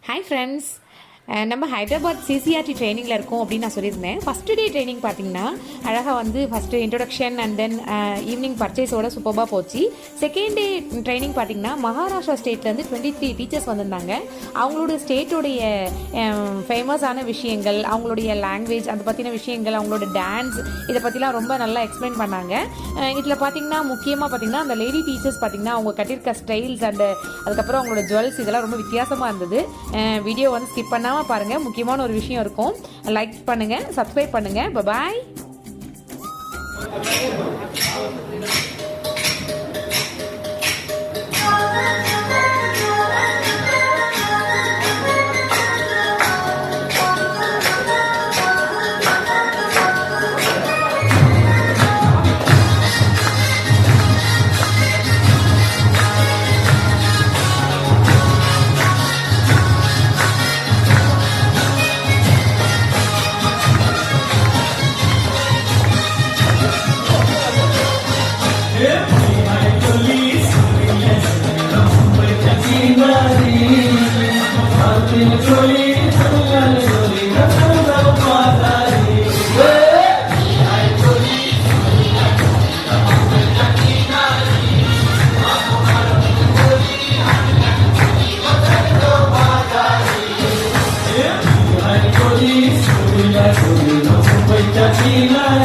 Hi friends. நம்ம ஹைதராபாத் சிசிஆர்டி ட்ரைனிங்கில் இருக்கோம் அப்படின்னு நான் சொல்லியிருந்தேன். ஃபஸ்ட்டு டே ட்ரைனிங் பார்த்தீங்கன்னா அழகாக வந்து first introduction and then evening பர்ச்சேஸோட சூப்பராக போச்சு. செகண்ட் டே ட்ரைனிங் பார்த்தீங்கன்னா மகாராஷ்டிரா ஸ்டேட்லேருந்து 23 டீச்சர்ஸ் வந்திருந்தாங்க. அவங்களோட ஸ்டேட்டோடைய ஃபேமஸான விஷயங்கள், அவங்களுடைய லாங்குவேஜ், அதை பற்றின விஷயங்கள், அவங்களோட டான்ஸ், இதை பற்றிலாம் ரொம்ப நல்லா எக்ஸ்பிளைன் பண்ணாங்க. இதில் பார்த்தீங்கன்னா முக்கியமாக பார்த்தீங்கன்னா அந்த லேடி டீச்சர்ஸ் பார்த்தீங்கன்னா அவங்க கட்டியிருக்க ஸ்டைல்ஸ் அண்டு அதுக்கப்புறம் அவங்களோட ஜுவல்ஸ் இதெல்லாம் ரொம்ப வித்தியாசமாக இருந்தது. வீடியோ வந்து ஸ்கிப் பண்ணாமல் பாருங்க, முக்கியமான ஒரு விஷயம் இருக்கும். லைக் பண்ணுங்க, சப்ஸ்கிரைப் பண்ணுங்க. பை. China